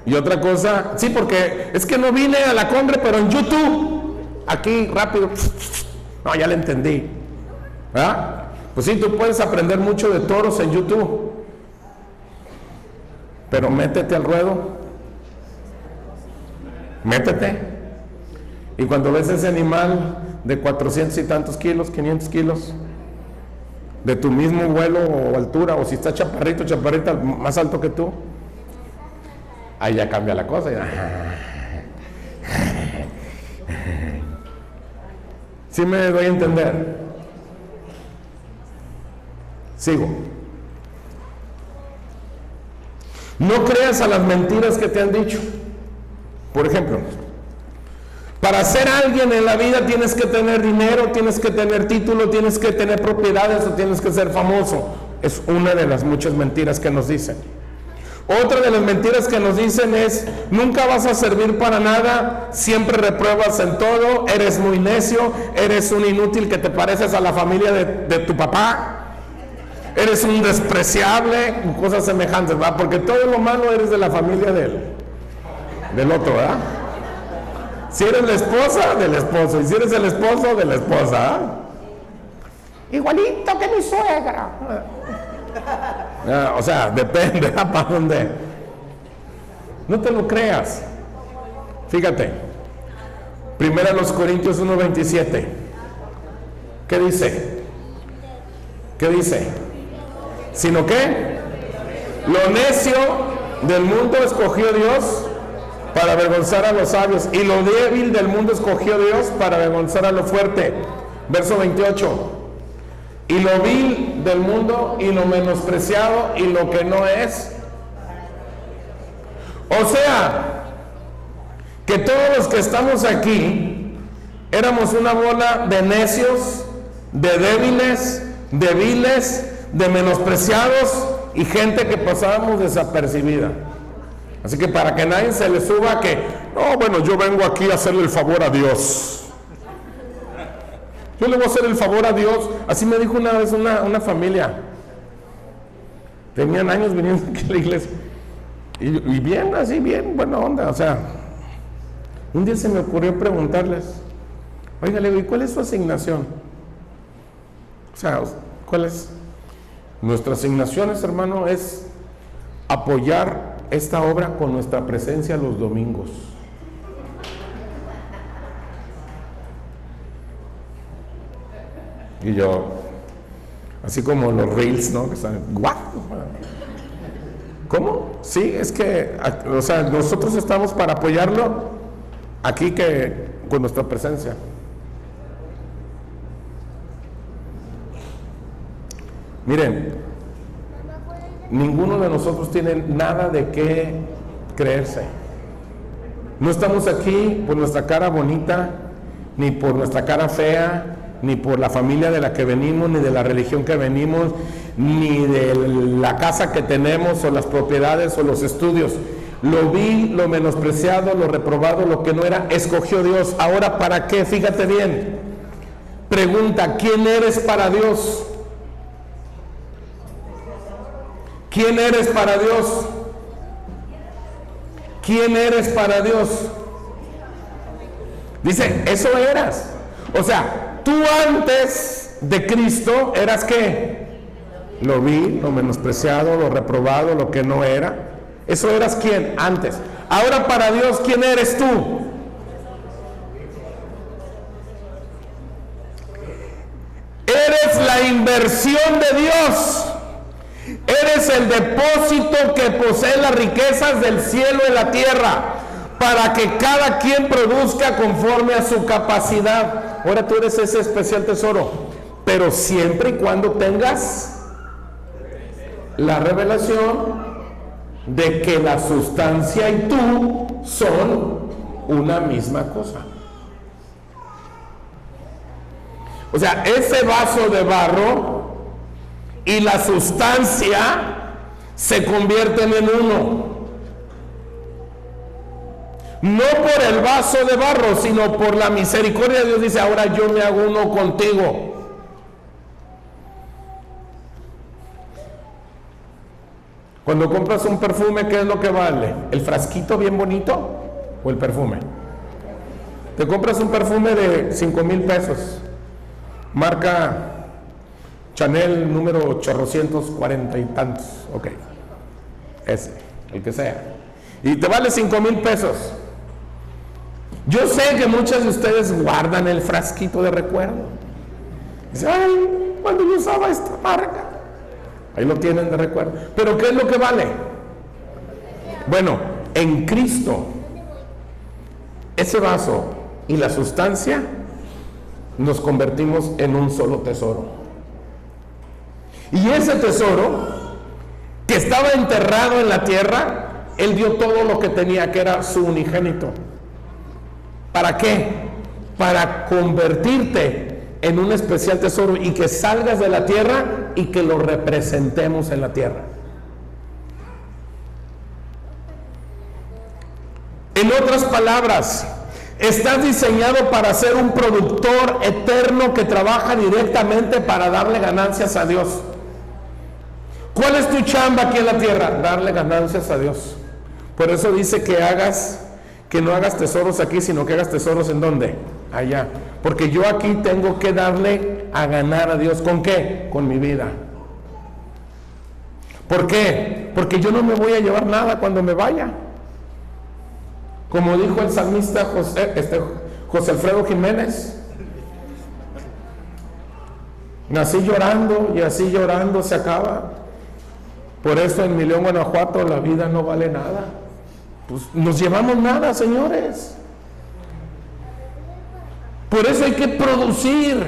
Y otra cosa, sí, porque es que no vine a la congre, pero en YouTube, aquí rápido, no, ya le entendí. ¿Verdad? Pues sí, tú puedes aprender mucho de toros en YouTube, pero métete al ruedo, métete. Y cuando ves ese animal de 400 y tantos kilos, 500 kilos, de tu mismo vuelo o altura, o si está chaparrito, chaparrita, más alto que tú, ahí ya cambia la cosa. ¿Sí me doy a entender? Sigo. No creas a las mentiras que te han dicho. Por ejemplo, para ser alguien en la vida tienes que tener dinero, tienes que tener título, tienes que tener propiedades o tienes que ser famoso. Es una de las muchas mentiras que nos dicen. Otra de las mentiras que nos dicen es: nunca vas a servir para nada, siempre repruebas en todo, eres muy necio, eres un inútil que te pareces a la familia de tu papá, eres un despreciable, cosas semejantes, ¿verdad? Porque todo lo malo eres de la familia del otro, ¿verdad? Si eres la esposa, del esposo, y si eres el esposo, de la esposa, ¿verdad? Igualito que mi suegra. O sea, depende para dónde. No te lo creas. Fíjate, 1 Corintios 1:27. ¿Qué dice? ¿Qué dice? ¿Sino qué? Lo necio del mundo escogió Dios para avergonzar a los sabios, y lo débil del mundo escogió Dios para avergonzar a lo fuerte. Verso 28. Y lo vil del mundo y lo menospreciado y lo que no es. O sea, que todos los que estamos aquí éramos una bola de necios, de débiles, de viles, de menospreciados y gente que pasábamos desapercibida. Así que para que nadie se le suba que, no, bueno, yo vengo aquí a hacerle el favor a Dios. Yo le voy a hacer el favor a Dios. Así me dijo una vez una familia. Tenían años viniendo aquí a la iglesia. Y bien, así, bien, buena onda. O sea, un día se me ocurrió preguntarles: oiga, le digo, ¿y cuál es su asignación? O sea, ¿cuál es? Nuestra asignación, hermano, es apoyar esta obra con nuestra presencia los domingos. Y yo, así como los reels, ¿no? Que están, ¿what? ¿Cómo? Sí, es que, o sea, nosotros estamos para apoyarlo aquí que con nuestra presencia. Miren, ninguno de nosotros tiene nada de qué creerse. No estamos aquí por nuestra cara bonita, ni por nuestra cara fea, ni por la familia de la que venimos, ni de la religión que venimos, ni de la casa que tenemos, o las propiedades, o los estudios. Lo vil, lo menospreciado, lo reprobado, lo que no era, escogió Dios. Ahora, ¿para qué? Fíjate bien. Pregunta: ¿quién eres para Dios? ¿Quién eres para Dios? ¿Quién eres para Dios? Dice, eso eras. O sea, tú antes de Cristo eras ¿qué? Lo vil, lo menospreciado, lo reprobado, lo que no era. Eso eras ¿quién? Antes. Ahora para Dios, ¿quién eres tú? Eres la inversión de Dios. Eres el depósito que posee las riquezas del cielo y la tierra, para que cada quien produzca conforme a su capacidad. Ahora tú eres ese especial tesoro, pero siempre y cuando tengas la revelación de que la sustancia y tú son una misma cosa. O sea, ese vaso de barro y la sustancia se convierten en uno. No por el vaso de barro, sino por la misericordia de Dios. Dice, ahora yo me hago uno contigo. Cuando compras un perfume, ¿qué es lo que vale? ¿El frasquito bien bonito o el perfume? Te compras un perfume de 5,000 pesos, marca Chanel número 840 y tantos, ok, ese, el que sea, y te vale 5,000 pesos. Yo sé que muchos de ustedes guardan el frasquito de recuerdo. Dicen, ay, cuando yo usaba esta marca, ahí lo tienen de recuerdo. Pero ¿qué es lo que vale? Bueno, en Cristo, ese vaso y la sustancia nos convertimos en un solo tesoro. Y ese tesoro que estaba enterrado en la tierra, Él dio todo lo que tenía, que era su unigénito. ¿Para qué? Para convertirte en un especial tesoro y que salgas de la tierra y que lo representemos en la tierra. En otras palabras, estás diseñado para ser un productor eterno que trabaja directamente para darle ganancias a Dios. ¿Cuál es tu chamba aquí en la tierra? Darle ganancias a Dios. Por eso dice que no hagas tesoros aquí, sino que hagas tesoros ¿en dónde? Allá. Porque yo aquí tengo que darle a ganar a Dios. ¿Con qué? Con mi vida. ¿Por qué? Porque yo no me voy a llevar nada cuando me vaya. Como dijo el salmista José Alfredo Jiménez, nací llorando y así llorando se acaba. Por eso en mi León, Guanajuato, la vida no vale nada. Pues nos llevamos nada, señores. Por eso hay que producir.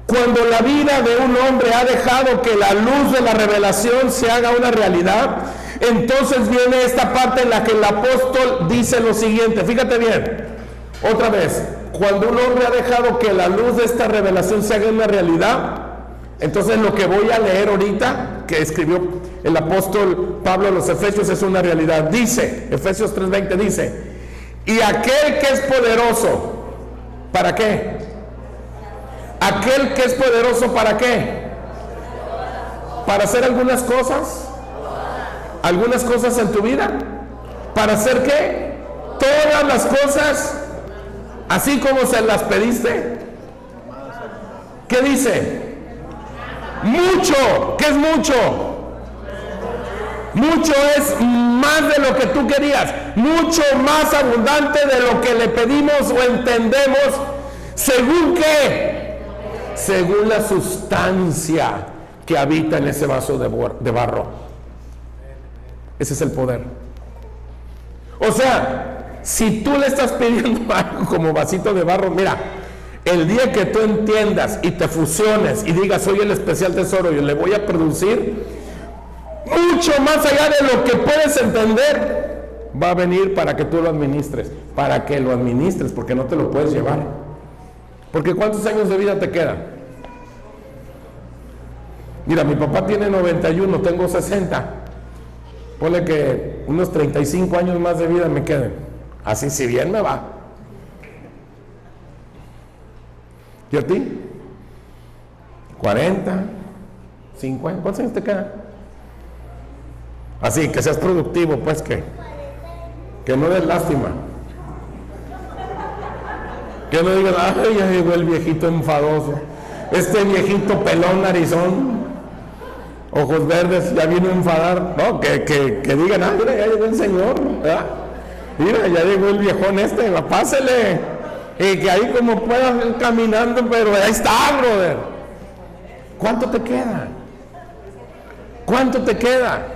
Cuando la vida de un hombre ha dejado que la luz de la revelación se haga una realidad, entonces viene esta parte en la que el apóstol dice lo siguiente. Fíjate bien, otra vez, cuando un hombre ha dejado que la luz de esta revelación se haga una realidad, entonces lo que voy a leer ahorita, que escribió el apóstol Pablo a los Efesios, es una realidad. Dice, Efesios 3:20 dice, y aquel que es poderoso, ¿para qué? Aquel que es poderoso, ¿para qué? ¿Para hacer algunas cosas? ¿Algunas cosas en tu vida? ¿Para hacer qué? Todas las cosas, así como se las pediste. ¿Qué dice? Mucho. ¿Qué es mucho? Mucho es más de lo que tú querías, mucho más abundante de lo que le pedimos o entendemos. ¿Según qué? Según la sustancia que habita en ese vaso de barro. Ese es el poder. O sea, si tú le estás pidiendo algo como vasito de barro, mira, el día que tú entiendas y te fusiones y digas, soy el especial tesoro, yo le voy a producir mucho más allá de lo que puedes entender, va a venir para que tú lo administres, porque no te lo puedes llevar. Porque ¿cuántos años de vida te quedan? Mira, mi papá tiene 91, tengo 60. Ponle que unos 35 años más de vida me queden. Así si bien me va. ¿Y a ti? 40, 50, ¿cuántos años te quedan? Así, que seas productivo, pues que no des lástima. Que no digas, ay, ya llegó el viejito enfadoso. Este viejito pelón, narizón, ojos verdes, ya vino a enfadar. No, que digan, ah, mira, ya llegó el señor, ¿verdad? Mira, ya llegó el viejón pásele. Y que ahí como puedas ir caminando, pero ahí está, brother. ¿Cuánto te queda? ¿Cuánto te queda?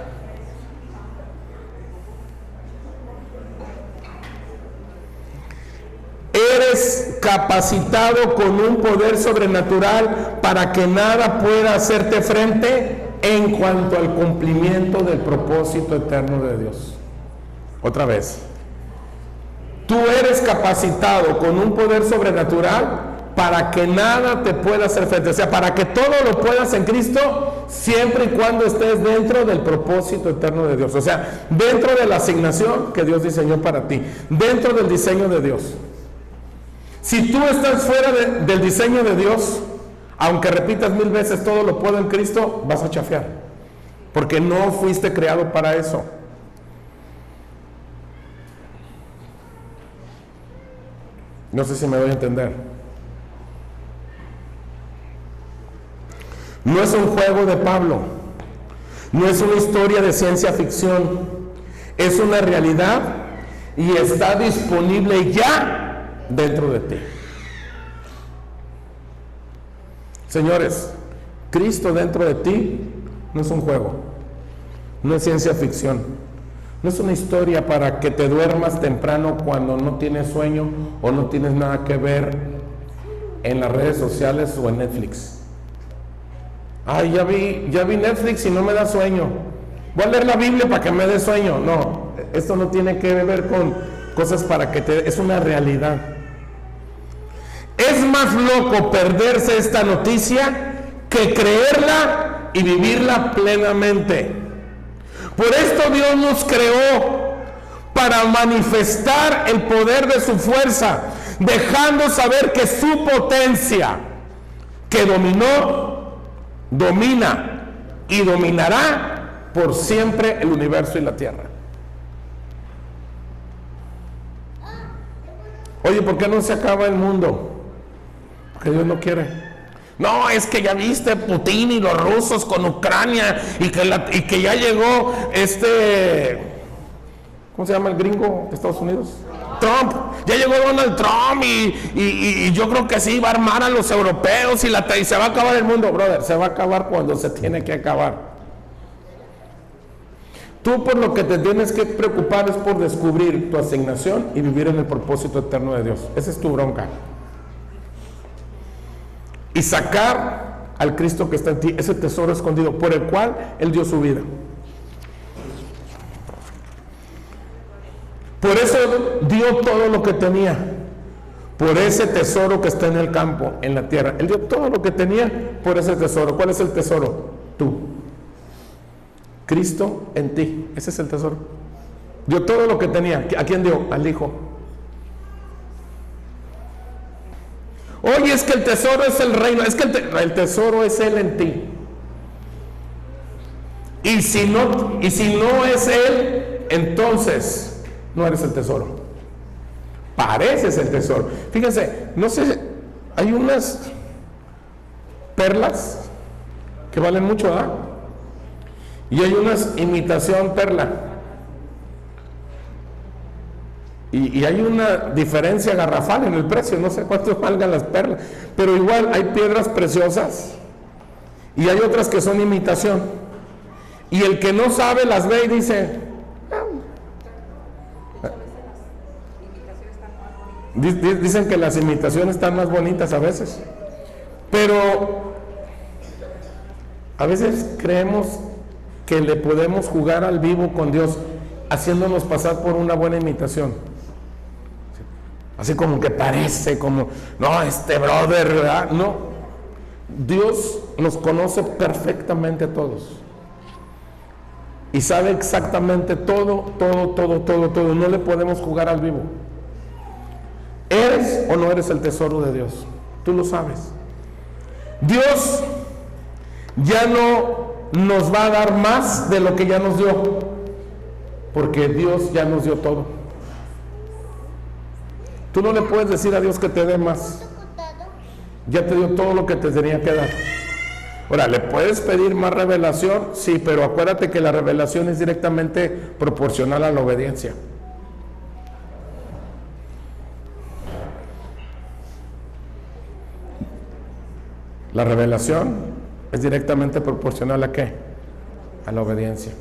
Eres capacitado con un poder sobrenatural para que nada pueda hacerte frente en cuanto al cumplimiento del propósito eterno de Dios. Otra vez. Tú eres capacitado con un poder sobrenatural para que nada te pueda hacer frente. O sea, para que todo lo puedas en Cristo, siempre y cuando estés dentro del propósito eterno de Dios. O sea, dentro de la asignación que Dios diseñó para ti, dentro del diseño de Dios. Si tú estás fuera del diseño de Dios, aunque repitas 1000 veces todo lo puedo en Cristo, vas a chafear, porque no fuiste creado para eso. No sé si me doy a entender. No es un juego de Pablo, no es una historia de ciencia ficción, es una realidad y está disponible ya dentro de ti. Señores, Cristo dentro de ti no es un juego, no es ciencia ficción, no es una historia para que te duermas temprano cuando no tienes sueño o no tienes nada que ver en las redes sociales o en Netflix. Ay, ya vi Netflix y no me da sueño. Voy a leer la Biblia para que me dé sueño. No, esto no tiene que ver con cosas para que te... Es una realidad. Es más loco perderse esta noticia que creerla y vivirla plenamente. Por esto Dios nos creó para manifestar el poder de su fuerza, dejando saber que su potencia, que dominó, domina y dominará por siempre el universo y la tierra. Oye, ¿por qué no se acaba el mundo? Porque Dios no quiere. No, es que ya viste Putin y los rusos con Ucrania y que ya llegó ¿cómo se llama el gringo de Estados Unidos? Trump. Ya llegó Donald Trump y yo creo que sí va a armar a los europeos y se va a acabar el mundo. Brother, se va a acabar cuando se tiene que acabar. Tú por lo que te tienes que preocupar es por descubrir tu asignación y vivir en el propósito eterno de Dios. Esa es tu bronca. Y sacar al Cristo que está en ti, ese tesoro escondido por el cual Él dio su vida. Por eso dio todo lo que tenía, por ese tesoro que está en el campo, en la tierra. Él dio todo lo que tenía por ese tesoro. ¿Cuál es el tesoro? Tú. Cristo en ti, ese es el tesoro. Dio todo lo que tenía. ¿A quién dio? Al Hijo. Oye, es que el tesoro es el reino, es que el tesoro es Él en ti. Y si no es Él, entonces no eres el tesoro. Pareces el tesoro. Fíjense, no sé, hay unas perlas que valen mucho, ¿verdad? Y hay unas imitación perla. Y hay una diferencia garrafal en el precio, no sé cuánto valgan las perlas, pero igual hay piedras preciosas y hay otras que son imitación. Y el que no sabe las ve y dice, dicen que las imitaciones están más bonitas a veces, pero a veces creemos que le podemos jugar al vivo con Dios haciéndonos pasar por una buena imitación. Así como que parece, como, no, este brother, ¿verdad? No, Dios nos conoce perfectamente a todos y sabe exactamente todo, no le podemos jugar al vivo. ¿Eres o no eres el tesoro de Dios? Tú lo sabes. Dios ya no nos va a dar más de lo que ya nos dio, porque Dios ya nos dio todo. Tú no le puedes decir a Dios que te dé más. Ya te dio todo lo que te tenía que dar. Ahora, ¿le puedes pedir más revelación? Sí, pero acuérdate que la revelación es directamente proporcional a la obediencia. La revelación es directamente proporcional ¿a qué? A la obediencia.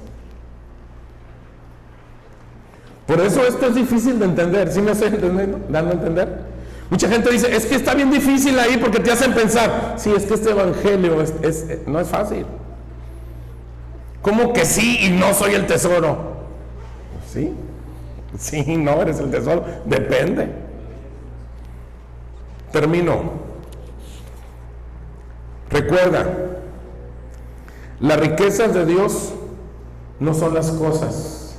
Por eso esto es difícil de entender. ¿Sí me estoy dando a entender? Mucha gente dice, es que está bien difícil ahí porque te hacen pensar. Sí, es que este evangelio no es fácil. ¿Cómo que sí y no soy el tesoro? Sí, no eres el tesoro. Depende. Termino. Recuerda, las riquezas de Dios no son las cosas,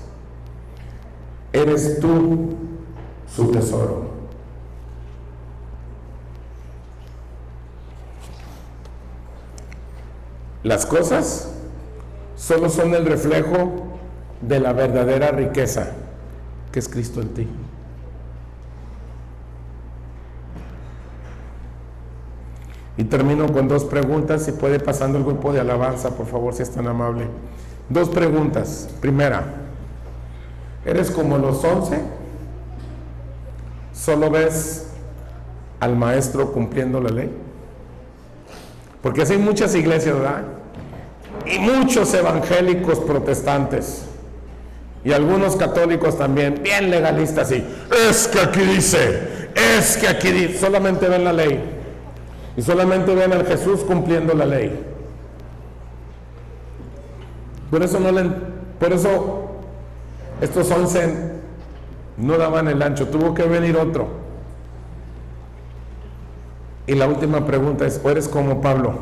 eres tú su tesoro. Las cosas solo son el reflejo de la verdadera riqueza, que es Cristo en ti. Y termino con dos preguntas, si puede pasando el grupo de alabanza, por favor, si es tan amable. Dos preguntas. Primera, ¿eres como los 11? ¿Solo ves al maestro cumpliendo la ley? Porque así hay muchas iglesias, ¿verdad? Y muchos evangélicos protestantes. Y algunos católicos también, bien legalistas, sí. Es que aquí dice, solamente ven la ley. Y solamente ven al Jesús cumpliendo la ley. Por eso estos 11 no daban el ancho, tuvo que venir otro. Y la última pregunta es, ¿o eres como Pablo,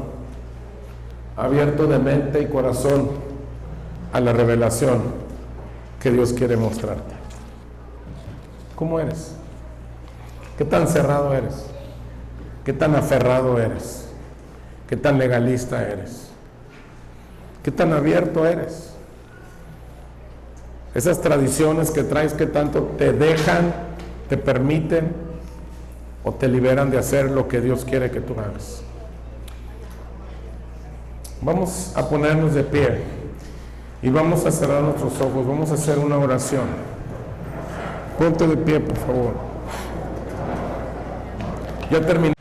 abierto de mente y corazón a la revelación que Dios quiere mostrarte? ¿Cómo eres? ¿Qué tan cerrado eres? ¿Qué tan aferrado eres? ¿Qué tan legalista eres? ¿Qué tan abierto eres? Esas tradiciones que traes, ¿qué tanto te dejan, te permiten o te liberan de hacer lo que Dios quiere que tú hagas? Vamos a ponernos de pie y vamos a cerrar nuestros ojos, vamos a hacer una oración. Ponte de pie, por favor. Ya terminé.